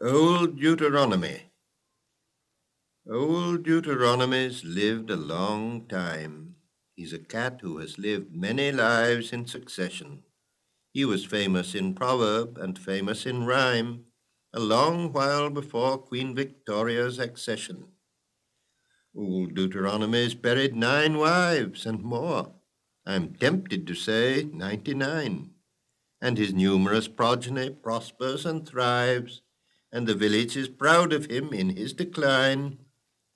Old Deuteronomy. Old Deuteronomy's lived a long time. He's a cat who has lived many lives in succession. He was famous in proverb and famous in rhyme, a long while before Queen Victoria's accession. Old Deuteronomy's buried 9 wives and more. I'm tempted to say 99. And his numerous progeny prospers and thrives, and the village is proud of him in his decline,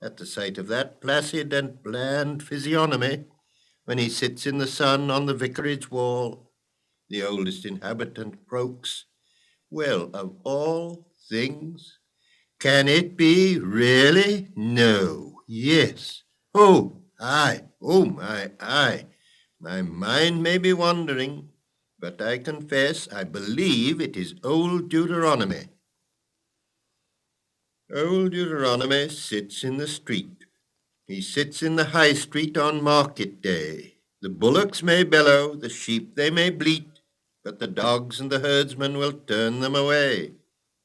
at the sight of that placid and bland physiognomy, when he sits in the sun on the vicarage wall, the oldest inhabitant croaks, "Well, of all things, can it be really? No, yes. Oh, aye, oh my, aye. My mind may be wandering, but I confess I believe it is old Deuteronomy. Old Deuteronomy sits in the street. He sits in the high street on market day. The bullocks may bellow, the sheep they may bleat, but the dogs and the herdsmen will turn them away.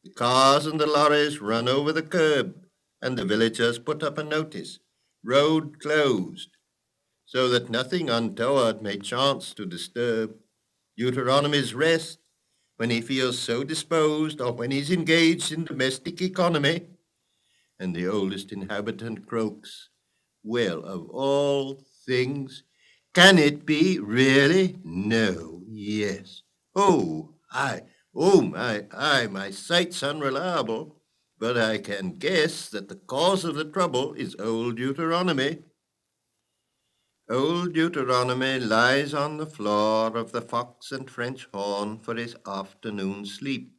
The cars and the lorries run over the curb, and the villagers put up a notice, "Road closed," so that nothing untoward may chance to disturb Deuteronomy's rest when he feels so disposed or when he's engaged in domestic economy. And the oldest inhabitant croaks, "Well, of all things, can it be really? No, yes. Oh, oh my sight's unreliable, but I can guess that the cause of the trouble is old Deuteronomy. Old Deuteronomy lies on the floor of the Fox and French Horn for his afternoon sleep.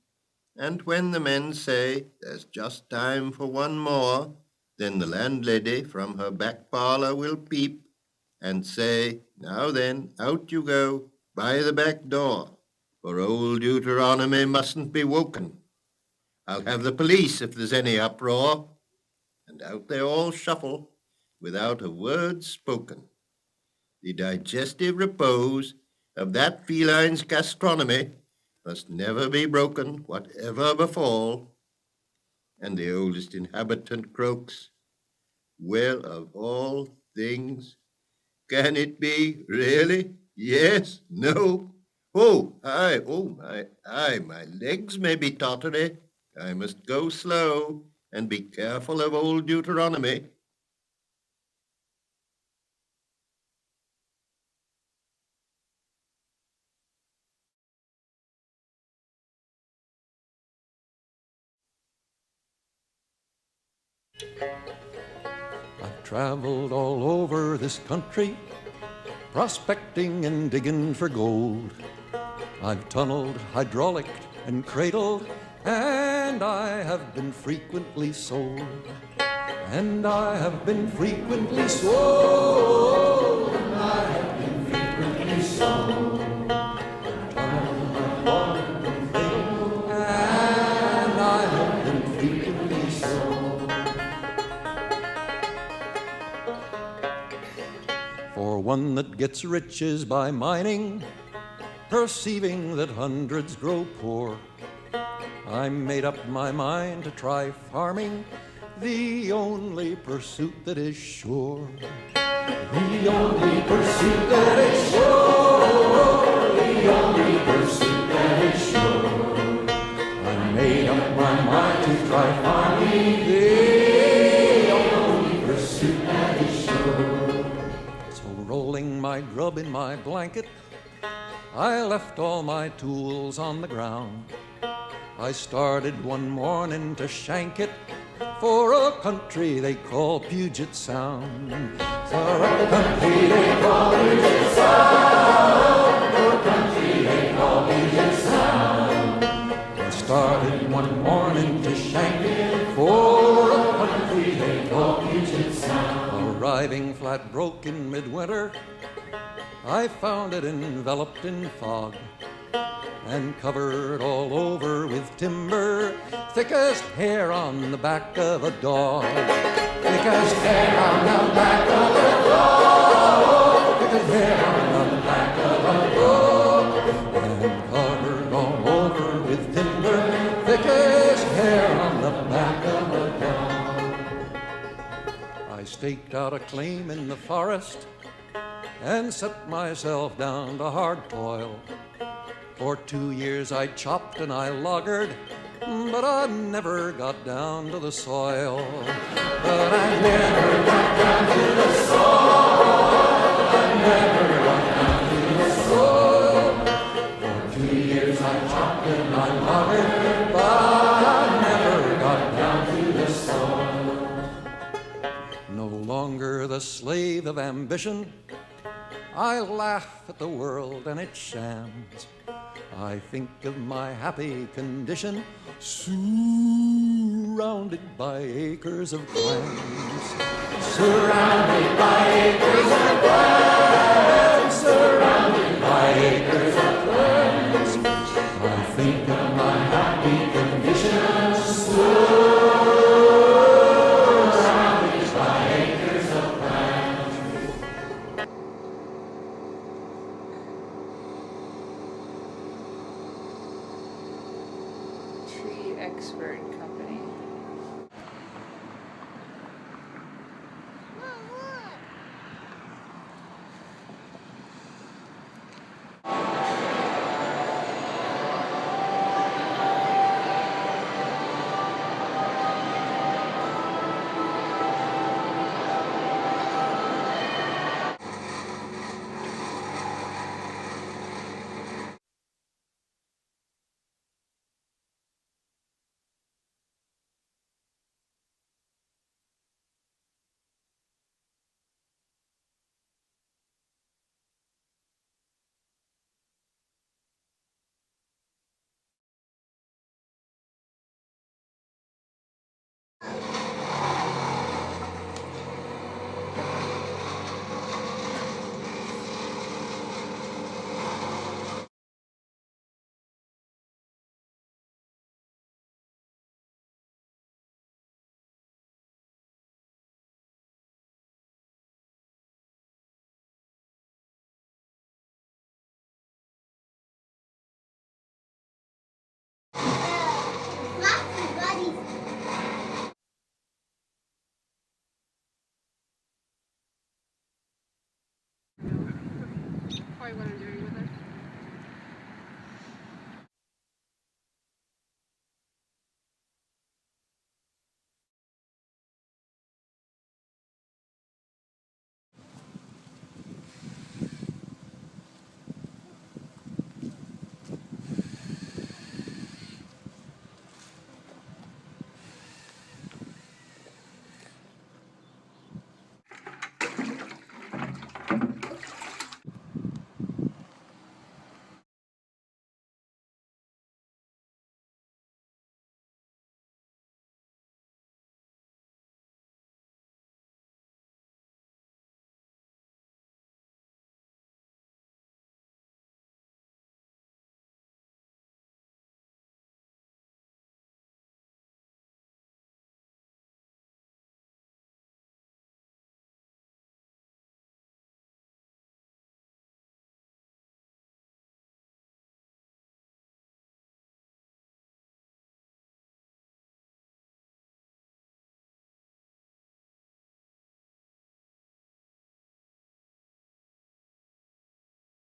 And when the men say there's just time for one more, then the landlady from her back parlour will peep and say, "Now then, out you go, by the back door, for old Deuteronomy mustn't be woken. I'll have the police if there's any uproar." And out they all shuffle, without a word spoken. The digestive repose of that feline's gastronomy must never be broken, whatever befall. And the oldest inhabitant croaks, "Well, of all things, can it be really? Yes, no. Oh, aye, oh my, aye, my legs may be tottery. I must go slow and be careful of old Deuteronomy." I've traveled all over this country, prospecting and digging for gold. I've tunneled, hydraulicked, and cradled, and I have been frequently sold. And I have been frequently sold. And I have been frequently sold. Tunneled, hydraulicked, and cradled, and I have been frequently sold. For one that gets riches by mining, perceiving that hundreds grow poor, I made up my mind to try farming, the only pursuit that is sure. The only pursuit that is sure. The only pursuit that is sure. I made up my mind to try farming, the only pursuit that is sure. So rolling my grub in my blanket, I left all my tools on the ground. I started one morning to shank it for a country they call Puget Sound. For a country they call Puget Sound. For a country they call Puget Sound. I started one morning to shank it for a country they call Puget Sound. Arriving flat broke in midwinter, I found it enveloped in fog and covered all over with timber, thick as hair on the back of a dog. Thick as hair on the back of a dog. Thick as hair on the back of a dog. And covered all over with timber, thick as hair on the the back of a gun. I staked out a claim in the forest and set myself down to hard toil. For 2 years I chopped and I loggered, but I never got down to the soil. But I never got down to the soil. I never got down to the soil. For 2 years I chopped and I loggered, but I never got down to the soil. No longer the slave of ambition, I laugh at the world and its shams. I think of my happy condition, surrounded by acres of clams. Surrounded by acres of clams. Surrounded by acres of clams. I think of my happy condition, surrounded by acres of clams. Tree expert